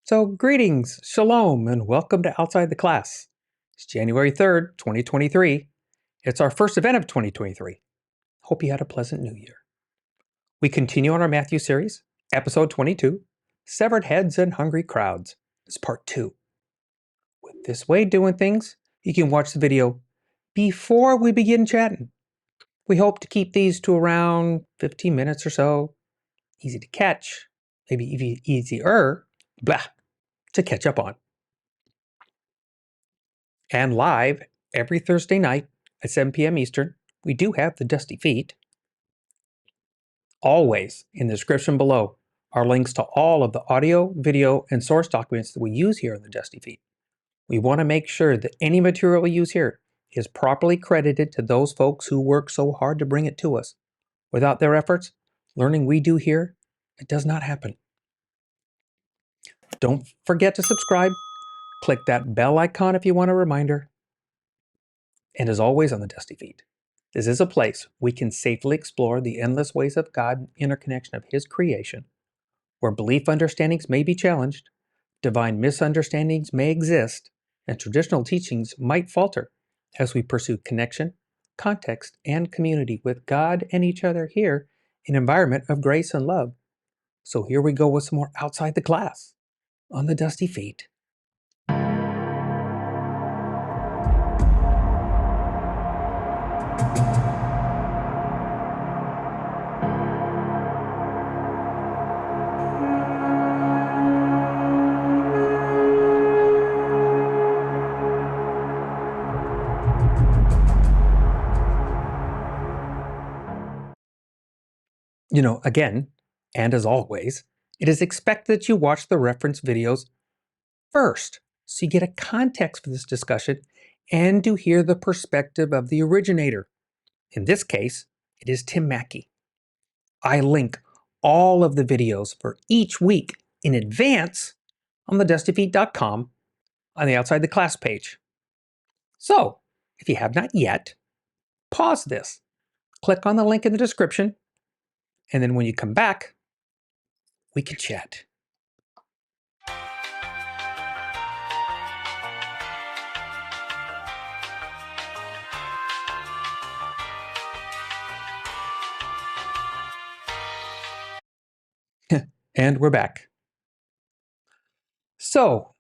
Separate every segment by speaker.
Speaker 1: So greetings, shalom, and welcome to Outside the Class. It's January 3rd, 2023. It's our first event of 2023. Hope you had a pleasant new year. We continue on our Matthew series, episode 22, Severed Heads and Hungry Crowds. It's part 2. With this way of doing things, you can watch the video before we begin chatting. We hope to keep these to around 15 minutes or so. Easy to catch, maybe easier, to catch up on. And live every Thursday night at 7 p.m. Eastern, we do have the Dusty Feet. Always in the description below are links to all of the audio, video, and source documents that we use here on the Dusty Feet. We want to make sure that any material we use here is properly credited to those folks who work so hard to bring it to us. Without their efforts, learning we do here, it does not happen. Don't forget to subscribe. Click that bell icon if you want a reminder. And as always on the Dusty Feet, this is a place we can safely explore the endless ways of God and interconnection of His creation, where belief understandings may be challenged, divine misunderstandings may exist, and traditional teachings might falter as we pursue connection, context, and community with God and each other here in an environment of grace and love. So here we go with some more Outside the Class on the Dusty Feet. Again, and as always, it is expected that you watch the reference videos first, so you get a context for this discussion and to hear the perspective of the originator. In this case, it is Tim Mackie. I link all of the videos for each week in advance on TheDustyFeet.com on the Outside the Class page. So, if you have not yet, pause this, click on the link in the description, and then when you come back, we can chat. And we're back. So,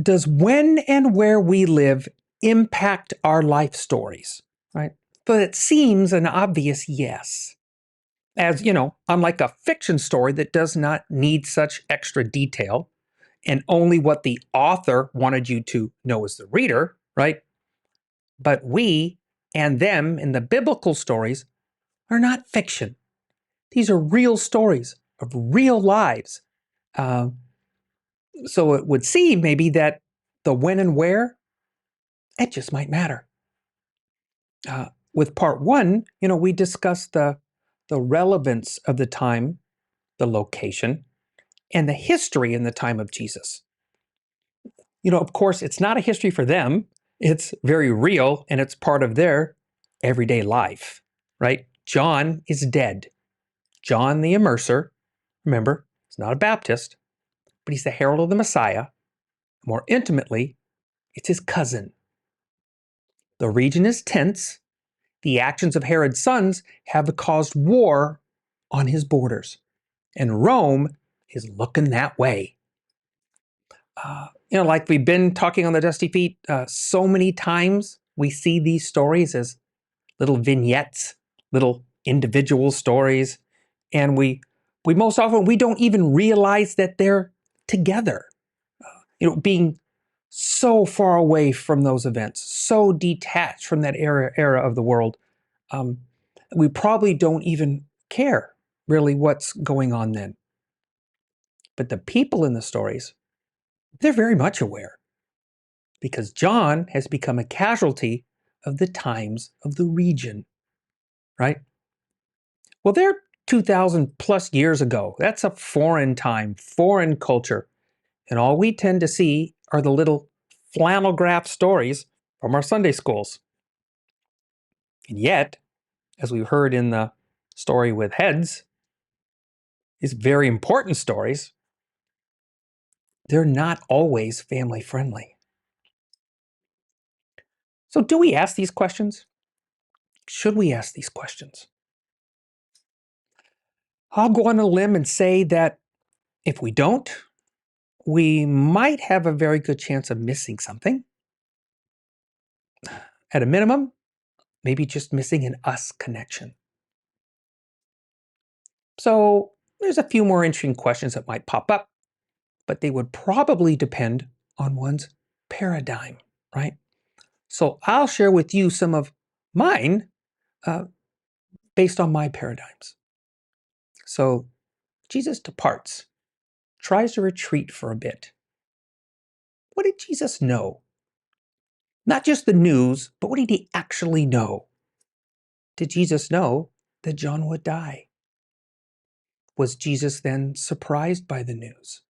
Speaker 1: does when and where we live impact our life stories, right? But it seems an obvious yes. As, unlike a fiction story that does not need such extra detail and only what the author wanted you to know as the reader, right? But we and them in the biblical stories are not fiction. These are real stories of real lives. So it would seem maybe that the when and where, it just might matter. With part 1, we discussed the relevance of the time, the location, and the history in the time of Jesus. Of course, it's not a history for them. It's very real, and it's part of their everyday life, right? John is dead. John the Immerser, remember, he's not a Baptist, but he's the herald of the Messiah. More intimately, it's his cousin. The region is tense. The actions of Herod's sons have caused war on his borders, and Rome is looking that way. Like we've been talking on the Dusty Feet so many times, we see these stories as little vignettes, little individual stories, and we most often we don't even realize that they're together. Being so far away from those events, so detached from that era of the world, we probably don't even care really what's going on then. But the people in the stories, they're very much aware, because John has become a casualty of the times of the region, right? Well, they're 2,000 plus years ago. That's a foreign time, foreign culture. And all we tend to see are the little flannel graph stories from our Sunday schools. And yet, as we heard in the story with heads, these very important stories, they're not always family friendly. So, do we ask these questions? Should we ask these questions? I'll go on a limb and say that if we don't, we might have a very good chance of missing something. At a minimum, maybe just missing an us connection. So, there's a few more interesting questions that might pop up, but they would probably depend on one's paradigm, right? So, I'll share with you some of mine based on my paradigms. So, Jesus departs, tries to retreat for a bit. What did Jesus know? Not just the news, but what did he actually know? Did Jesus know that John would die? Was Jesus then surprised by the news?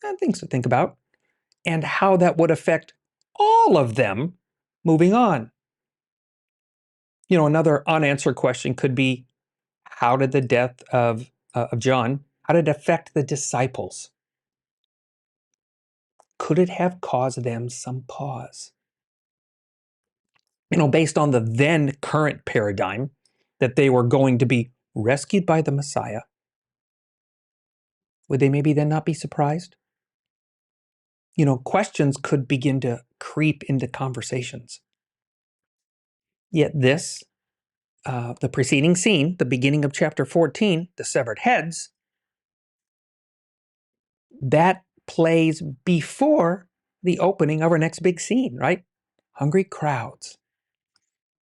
Speaker 1: And things to think about, and how that would affect all of them moving on. Another unanswered question could be, how did the death of John, how did it affect the disciples? Could it have caused them some pause? Based on the then current paradigm that they were going to be rescued by the Messiah, would they maybe then not be surprised? Questions could begin to creep into conversations. Yet this, the preceding scene, the beginning of chapter 14, the severed heads, that plays before the opening of our next big scene, right? Hungry crowds.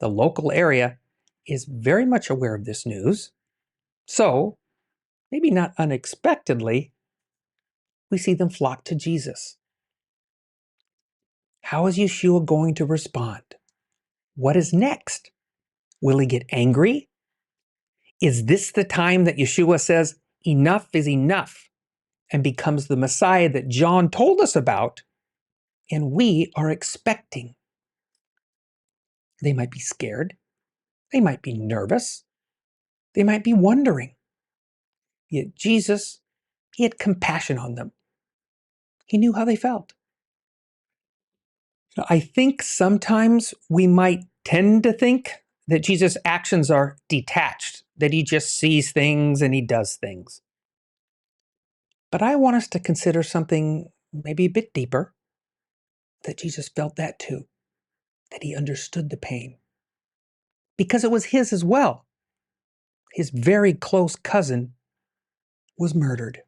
Speaker 1: The local area is very much aware of this news. So, maybe not unexpectedly, we see them flock to Jesus. How is Yeshua going to respond? What is next? Will he get angry? Is this the time that Yeshua says, enough is enough, and becomes the Messiah that John told us about and we are expecting? They might be scared. They might be nervous. They might be wondering. Yet Jesus, he had compassion on them. He knew how they felt. I think sometimes we might tend to think that Jesus' actions are detached, that he just sees things and he does things. But I want us to consider something maybe a bit deeper, that Jesus felt that too, that he understood the pain. Because it was his as well. His very close cousin was murdered.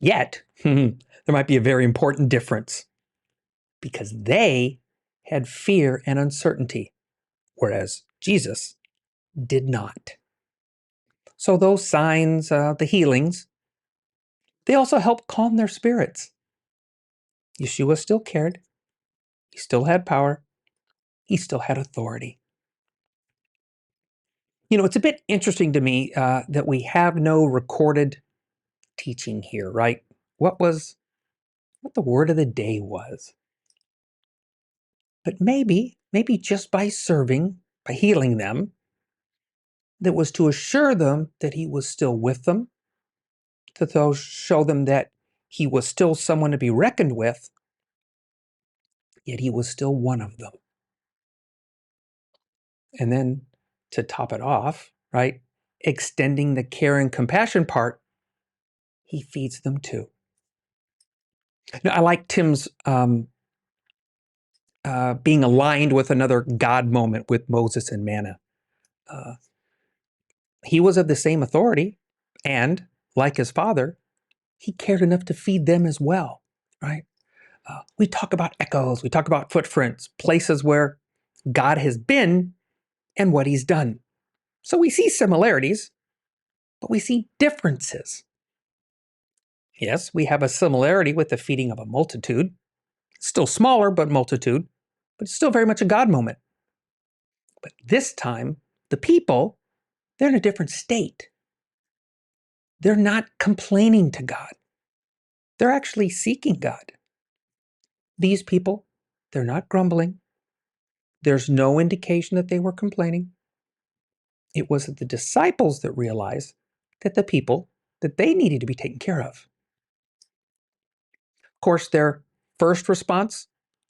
Speaker 1: Yet, there might be a very important difference, because they had fear and uncertainty, whereas Jesus did not. So those signs, the healings, they also helped calm their spirits. Yeshua still cared. He still had power. He still had authority. It's a bit interesting to me that we have no recorded teaching here, right? What the word of the day was. But maybe just by serving, by healing them, that was to assure them that he was still with them, to show them that he was still someone to be reckoned with, yet he was still one of them. And then to top it off, right, extending the care and compassion part, he feeds them too. Now, I like Tim's being aligned with another God moment with Moses and manna. He was of the same authority, and like his father, he cared enough to feed them as well, right? We talk about echoes, we talk about footprints, places where God has been and what he's done. So we see similarities, but we see differences. Yes, we have a similarity with the feeding of a multitude. Still smaller, but multitude, but still very much a God moment. But this time, The people, they're in a different state. They're not complaining to God. They're actually seeking God. These people, they're not grumbling. There's no indication that they were complaining. It was the disciples that realized that the people, that they needed to be taken care of. Of course, their first response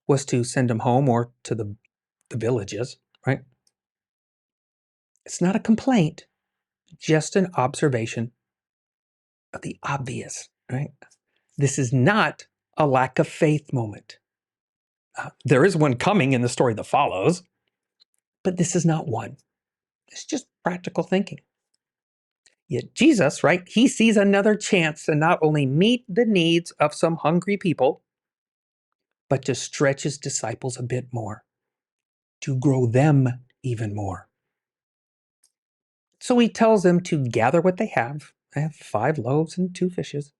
Speaker 1: was to send them home or to the villages, right? It's not a complaint, just an observation of the obvious, right? This is not a lack of faith moment. There is one coming in the story that follows, but this is not one. It's just practical thinking. Yet Jesus, right, he sees another chance to not only meet the needs of some hungry people, but to stretch his disciples a bit more, to grow them even more. So he tells them to gather what they have. I have 5 loaves and 2 fishes.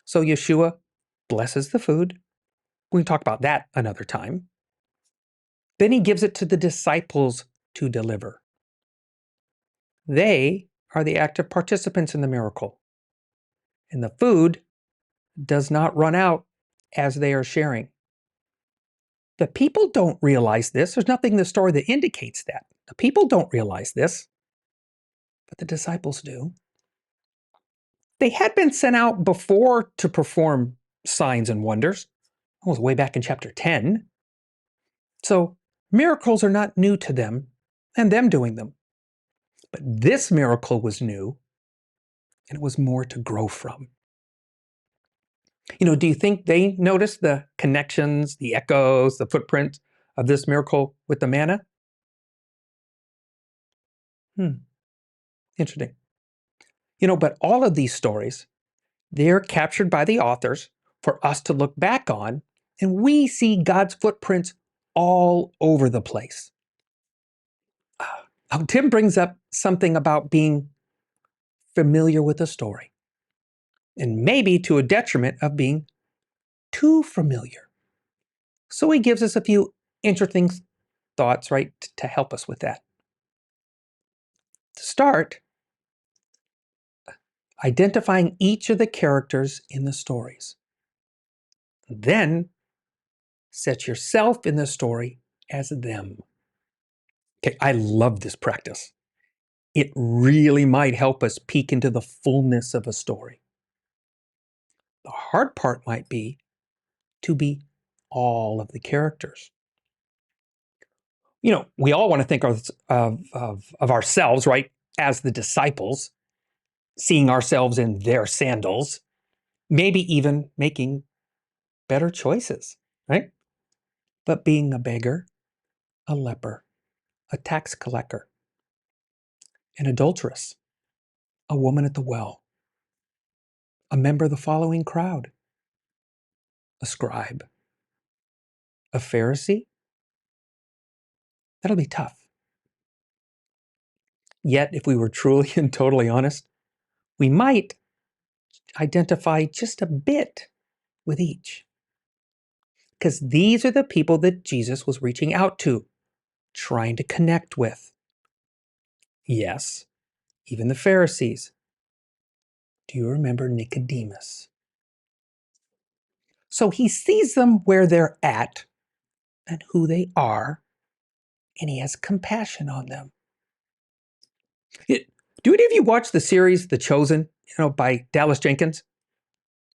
Speaker 1: So Yeshua blesses the food. We can talk about that another time. Then he gives it to the disciples to deliver. They are the active participants in the miracle. And the food does not run out as they are sharing. The people don't realize this. There's nothing in the story that indicates that. The people don't realize this, but the disciples do. They had been sent out before to perform signs and wonders. That was way back in chapter 10. So miracles are not new to them and them doing them. But this miracle was new, and it was more to grow from. Do you think they noticed the connections, the echoes, the footprint of this miracle with the manna? Interesting. But all of these stories, they're captured by the authors for us to look back on, and we see God's footprints all over the place. Tim brings up something about being familiar with a story, and maybe to a detriment of being too familiar. So he gives us a few interesting thoughts, right, to help us with that. To start, identifying each of the characters in the stories. Then, set yourself in the story as them. Okay, I love this practice. It really might help us peek into the fullness of a story. The hard part might be to be all of the characters. We all want to think of ourselves, right, as the disciples, seeing ourselves in their sandals, maybe even making better choices, right? But being a beggar, a leper, a tax collector, an adulteress, a woman at the well, a member of the following crowd, a scribe, a Pharisee, that'll be tough. Yet, if we were truly and totally honest, we might identify just a bit with each. Because these are the people that Jesus was reaching out to, trying to connect with. Yes, even the Pharisees. Do you remember Nicodemus? So he sees them where they're at and who they are, and he has compassion on them. Do any of you watch the series The Chosen, by Dallas Jenkins?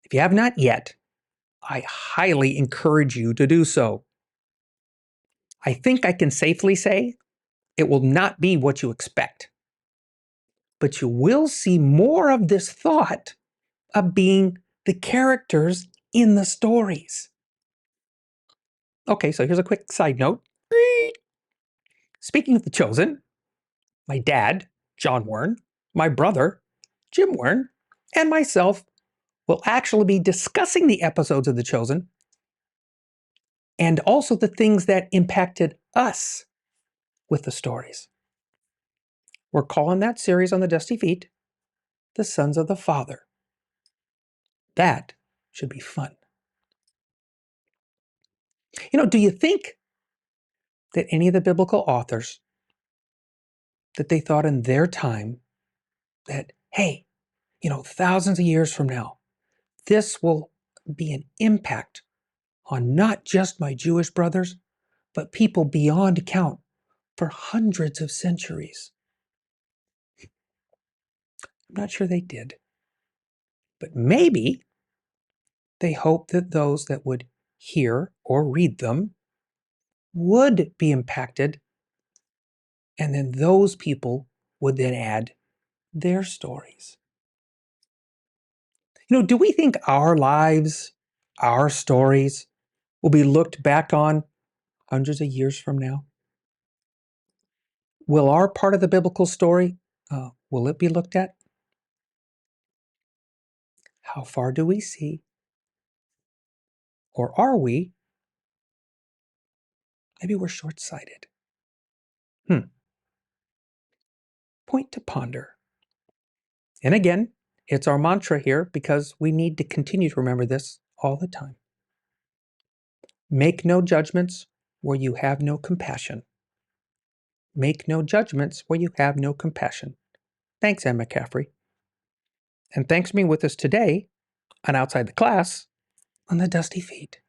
Speaker 1: If you have not yet, I highly encourage you to do so. I think I can safely say it will not be what you expect. But you will see more of this thought of being the characters in the stories. Okay, so here's a quick side note. Speaking of The Chosen, my dad, John Warren, my brother, Jim Warren, and myself will actually be discussing the episodes of The Chosen and also the things that impacted us with the stories. We're calling that series on the Dusty Feet, The Sons of the Father. That should be fun. Do you think that any of the biblical authors that they thought in their time that, hey, thousands of years from now, this will be an impact on not just my Jewish brothers, but people beyond count for hundreds of centuries? I'm not sure they did. But maybe they hoped that those that would hear or read them would be impacted, and then those people would then add their stories. Do we think our lives, our stories, will be looked back on hundreds of years from now? Will our part of the biblical story, will it be looked at? How far do we see? Or are we? Maybe we're short-sighted. Point to ponder. And again, it's our mantra here because we need to continue to remember this all the time. Make no judgments where you have no compassion. Make no judgments where you have no compassion. Thanks, Anne McCaffrey. And thanks for being with us today on Outside the Class on the Dusty Feet.